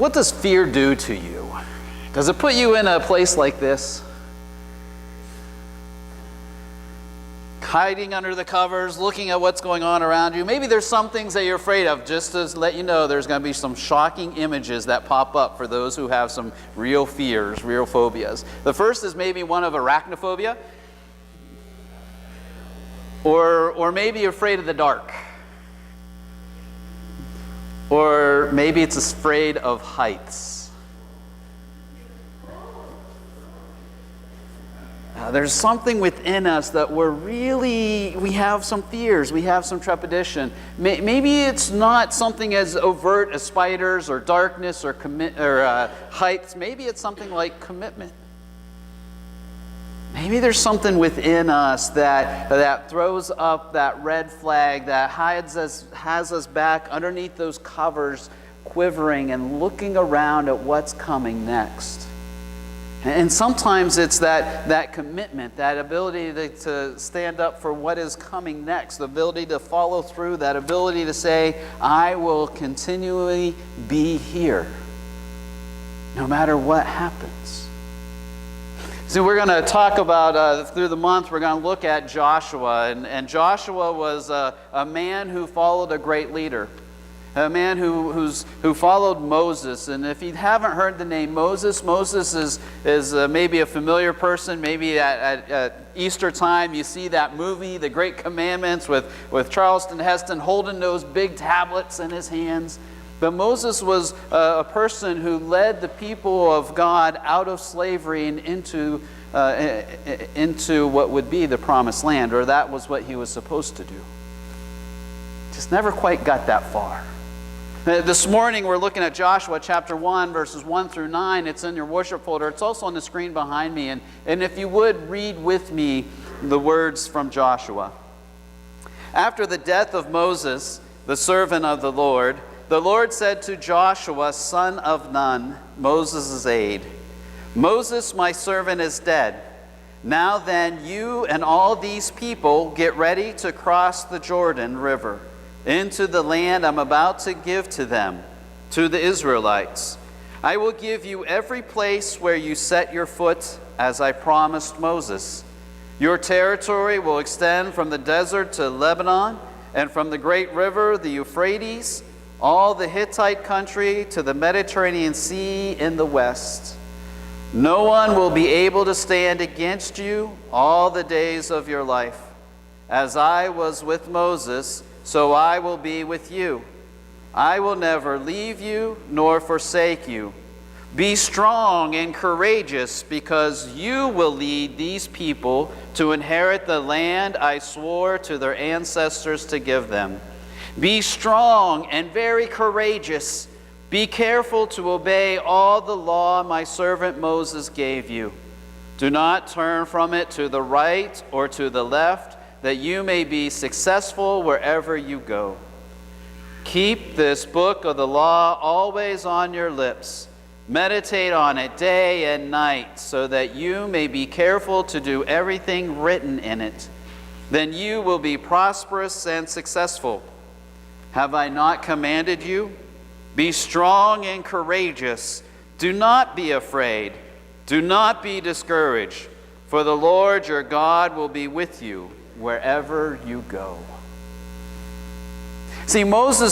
what does fear do to you? Does it put you in a place like this? Hiding under the covers, looking at what's going on around you. Maybe there's some things that you're afraid of. Just to let you know, there's going to be some shocking images that pop up for those who have some real fears, real phobias. The first is maybe one of arachnophobia. Or maybe you're afraid of the dark. Or maybe it's afraid of heights. There's something within us that we have some fears, we have some trepidation. Maybe it's not something as overt as spiders or darkness or heights. Maybe it's something like commitment. Maybe there's something within us that throws up that red flag, that has us back underneath those covers, quivering and looking around at what's coming next. And sometimes it's that commitment, that ability to stand up for what is coming next, the ability to follow through, that ability to say, I will continually be here, no matter what happens. So we're going to talk about, through the month, we're going to look at Joshua. And Joshua was a man who followed a great leader. A man who followed Moses. And if you haven't heard the name Moses, Moses is maybe a familiar person. Maybe at Easter time you see that movie, The Great Commandments, with Charlton Heston holding those big tablets in his hands. But Moses was a person who led the people of God out of slavery and into what would be the promised land, or that was what he was supposed to do. Just never quite got that far. This morning we're looking at Joshua chapter 1, verses 1 through 9. It's in your worship folder. It's also on the screen behind me. And if you would, read with me the words from Joshua. After the death of Moses, the servant of the Lord said to Joshua, son of Nun, Moses' aide, Moses, my servant, is dead. Now then, you and all these people get ready to cross the Jordan River into the land I'm about to give to them, to the Israelites. I will give you every place where you set your foot, as I promised Moses. Your territory will extend from the desert to Lebanon, and from the great river, the Euphrates, all the Hittite country to the Mediterranean Sea in the west. No one will be able to stand against you all the days of your life. As I was with Moses, so I will be with you. I will never leave you nor forsake you. Be strong and courageous, because you will lead these people to inherit the land I swore to their ancestors to give them. Be strong and very courageous. Be careful to obey all the law my servant Moses gave you. Do not turn from it to the right or to the left, that you may be successful wherever you go. Keep this book of the law always on your lips. Meditate on it day and night, so that you may be careful to do everything written in it. Then you will be prosperous and successful. Have I not commanded you? Be strong and courageous. Do not be afraid. Do not be discouraged, for the Lord your God will be with you wherever you go. See, Joshua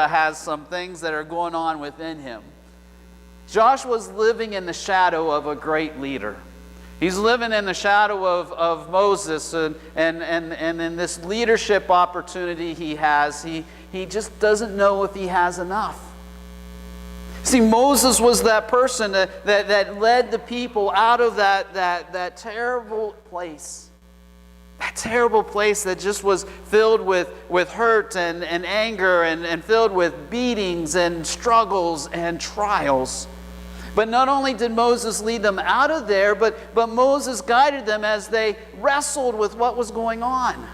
has some things that are going on within him. Joshua's living in the shadow of a great leader. He's living in the shadow of Moses, and in this leadership opportunity he has, he just doesn't know if he has enough. See, Moses was that person that led the people out of that terrible place. That terrible place that just was filled with hurt and anger and filled with beatings and struggles and trials. But not only did Moses lead them out of there, but Moses guided them as they wrestled with what was going on.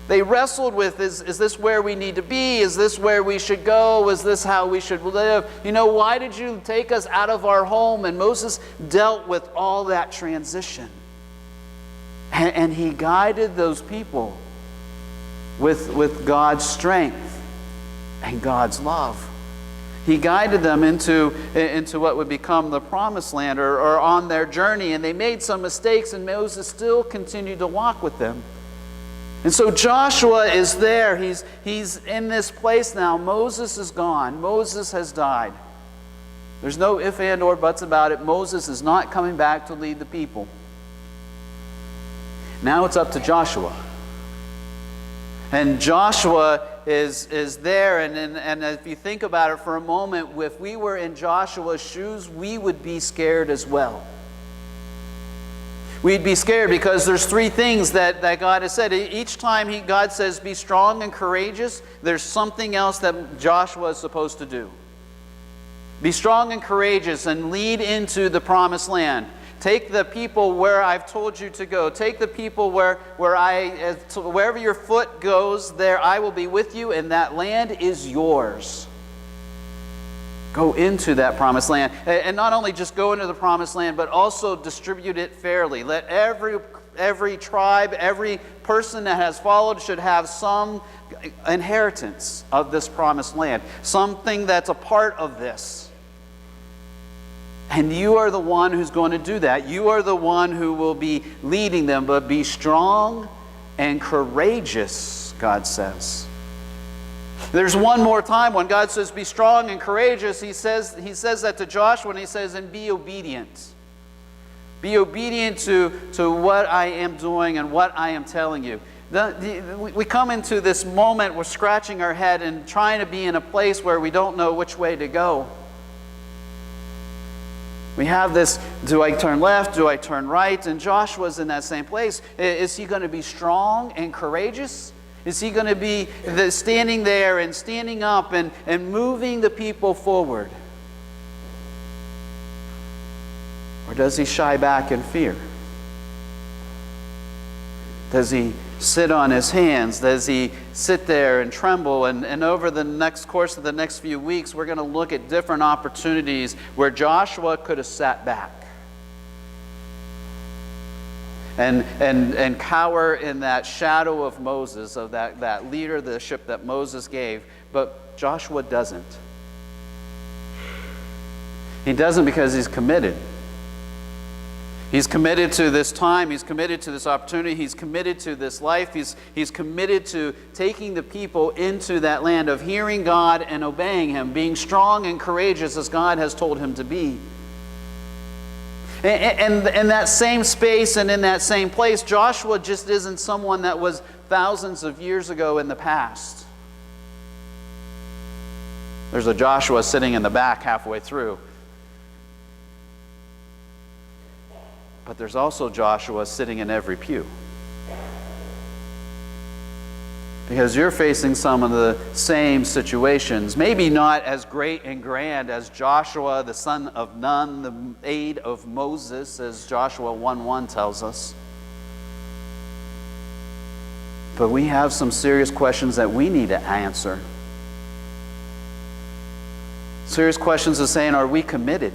They wrestled with, is this where we need to be? Is this where we should go? Is this how we should live? You know, why did you take us out of our home? And Moses dealt with all that transition. And he guided those people with God's strength and God's love. He guided them into what would become the promised land, or on their journey, and they made some mistakes, and Moses still continued to walk with them. And so Joshua is there. He's in this place now. Moses is gone. Moses has died. There's no if, and, or buts about it. Moses is not coming back to lead the people. Now it's up to Joshua. And Joshua is there, and if you think about it for a moment, if we were in Joshua's shoes, we would be scared as well. We'd be scared because there's three things that God has said. Each time God says, be strong and courageous, there's something else that Joshua is supposed to do. Be strong and courageous and lead into the promised land. Take the people where I've told you to go. Take the people wherever your foot goes, there I will be with you, and that land is yours. Go into that promised land. And not only just go into the promised land, but also distribute it fairly. Let every tribe, every person that has followed should have some inheritance of this promised land. Something that's a part of this. And you are the one who's going to do that. You are the one who will be leading them. But be strong and courageous, God says. There's one more time when God says, be strong and courageous. He says that to Joshua, and he says, and be obedient. Be obedient to what I am doing and what I am telling you. We come into this moment, we're scratching our head and trying to be in a place where we don't know which way to go. We have this, do I turn left? Do I turn right? And Joshua's in that same place. Is he going to be strong and courageous? Is he going to be standing there and standing up and moving the people forward? Or does he shy back in fear? Does he sit on his hands? Does he sit there and tremble? And over the next course of the next few weeks, we're going to look at different opportunities where Joshua could have sat back and cower in that shadow of Moses, of that leadership that Moses gave. But Joshua doesn't. He doesn't because he's committed. He's committed to this time. He's committed to this opportunity. He's committed to this life. He's committed to taking the people into that land of hearing God and obeying Him, being strong and courageous as God has told him to be. And in that same space and in that same place, Joshua just isn't someone that was thousands of years ago in the past. There's a Joshua sitting in the back halfway through. But there's also Joshua sitting in every pew. Because you're facing some of the same situations, maybe not as great and grand as Joshua, the son of Nun, the aide of Moses, as Joshua 1:1 tells us. But we have some serious questions that we need to answer. Serious questions of saying, are we committed?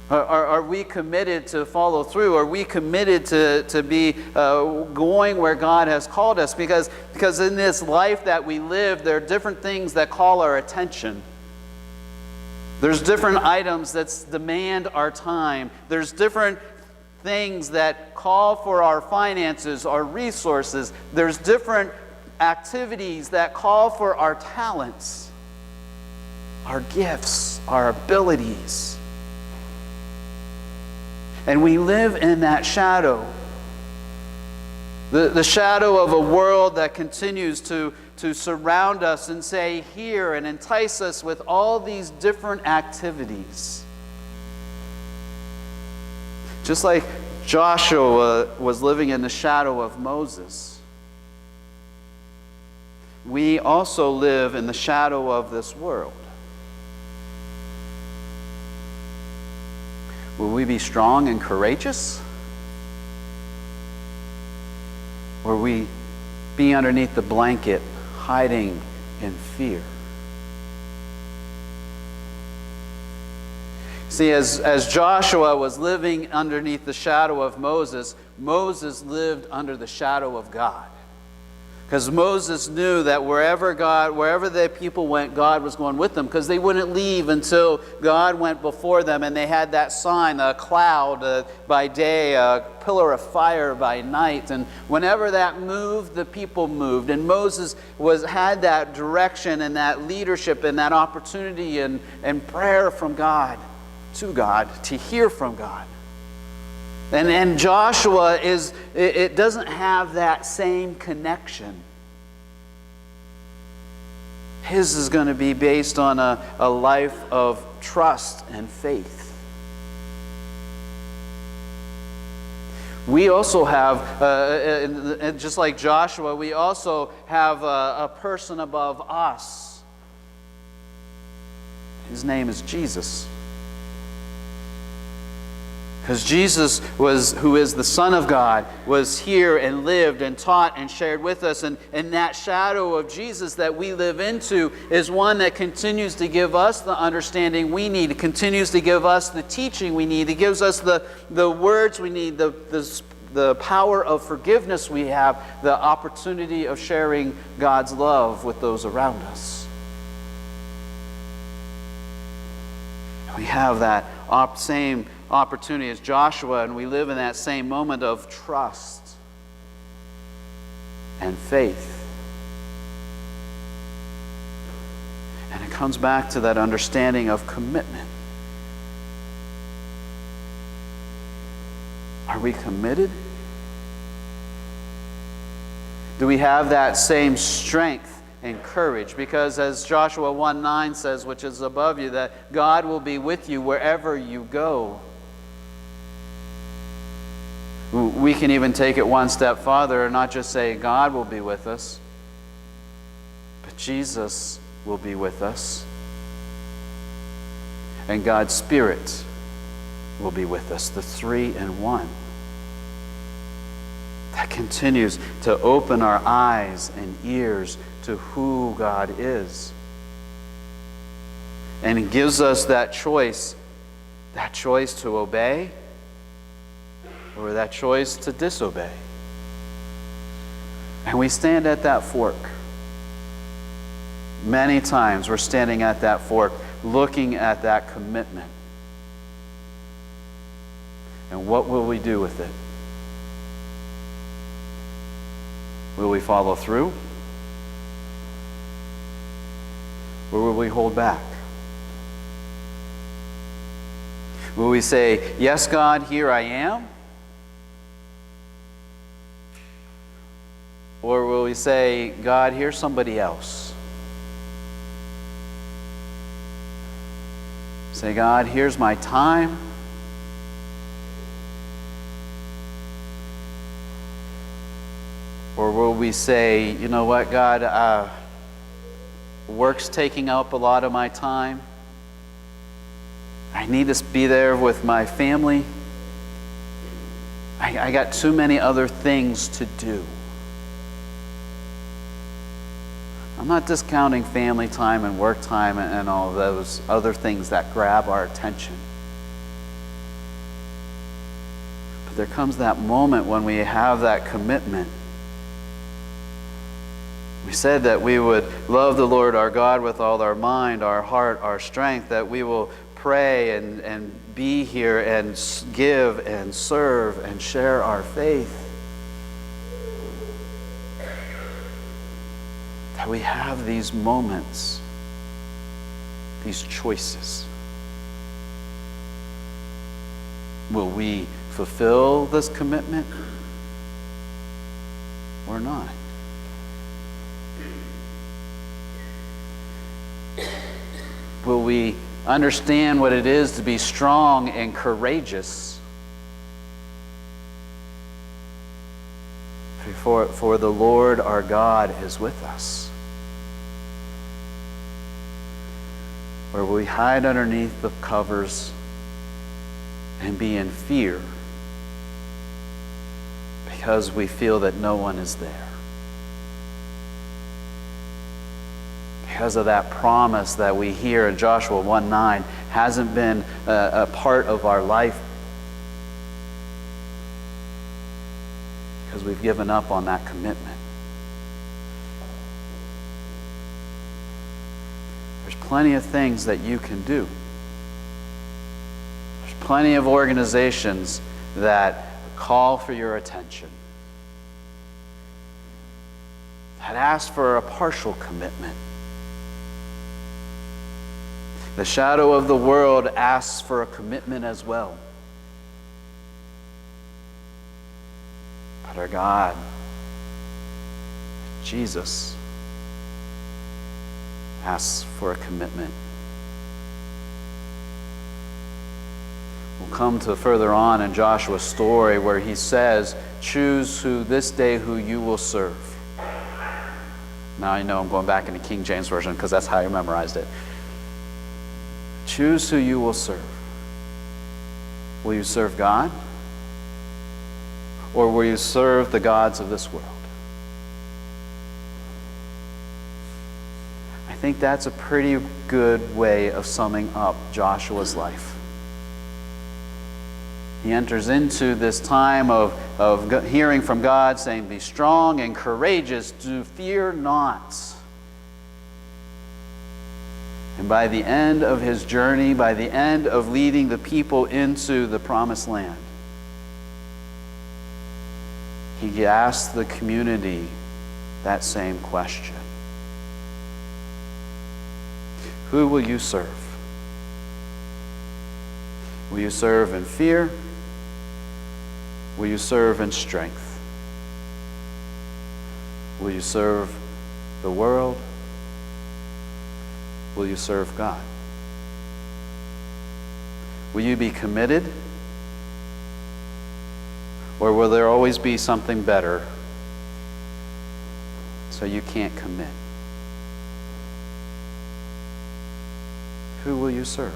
Are we committed to follow through? Are we committed to be going where God has called us? Because in this life that we live, there are different things that call our attention. There's different items that demand our time. There's different things that call for our finances, our resources. There's different activities that call for our talents, our gifts, our abilities. And we live in that shadow. The shadow of a world that continues to surround us and say, here, and entice us with all these different activities. Just like Joshua was living in the shadow of Moses, we also live in the shadow of this world. Will we be strong and courageous? Or will we be underneath the blanket, hiding in fear? See, as Joshua was living underneath the shadow of Moses, Moses lived under the shadow of God. Because Moses knew that wherever the people went, God was going with them, because they wouldn't leave until God went before them, and they had that sign, a cloud by day, a pillar of fire by night. And whenever that moved, the people moved. And Moses had that direction and that leadership and that opportunity and prayer from God, to hear from God. And Joshua it doesn't have that same connection. His is going to be based on a life of trust and faith. We also have, just like Joshua, we also have a person above us. His name is Jesus. Because Jesus, who is the Son of God, was here and lived and taught and shared with us. And that shadow of Jesus that we live into is one that continues to give us the understanding we need. It continues to give us the teaching we need. It gives us the words we need, the power of forgiveness we have, the opportunity of sharing God's love with those around us. We have that same opportunity as Joshua, and we live in that same moment of trust and faith. And it comes back to that understanding of commitment. Are we committed? Do we have that same strength and courage? Because as Joshua 1:9 says, which is above you, that God will be with you wherever you go. We can even take it one step farther and not just say God will be with us, but Jesus will be with us. And God's Spirit will be with us, the three in one. That continues to open our eyes and ears to who God is. And it gives us that choice to obey, or that choice to disobey. And we stand at that fork. Many times we're standing at that fork, looking at that commitment. And what will we do with it? Will we follow through? Or will we hold back? Will we say, yes, God, here I am? Or will we say, God, here's somebody else? Say, God, here's my time. Or will we say, you know what, God, work's taking up a lot of my time. I need to be there with my family. I got too many other things to do. I'm not discounting family time and work time and all of those other things that grab our attention. But there comes that moment when we have that commitment. We said that we would love the Lord our God with all our mind, our heart, our strength, that we will pray and be here and give and serve and share our faith. That we have these moments, these choices. Will we fulfill this commitment or not? Will we understand what it is to be strong and courageous? For the Lord our God is with us. Or will we hide underneath the covers and be in fear because we feel that no one is there? Because of that promise that we hear in Joshua 1:9 hasn't been a part of our life because we've given up on that commitment. plenty of things that you can do. There's plenty of organizations that call for your attention, that ask for a partial commitment. The shadow of the world asks for a commitment as well. But our God, Jesus, asks for a commitment. We'll come to further on in Joshua's story where he says, choose this day who you will serve. Now I know I'm going back into King James Version because that's how I memorized it. Choose who you will serve. Will you serve God? Or will you serve the gods of this world? I think that's a pretty good way of summing up Joshua's life. He enters into this time of hearing from God saying, be strong and courageous, do fear not. And by the end of his journey, by the end of leading the people into the promised land, he asked the community that same question. Who will you serve? Will you serve in fear? Will you serve in strength? Will you serve the world? Will you serve God? Will you be committed? Or will there always be something better so you can't commit? Who will you serve?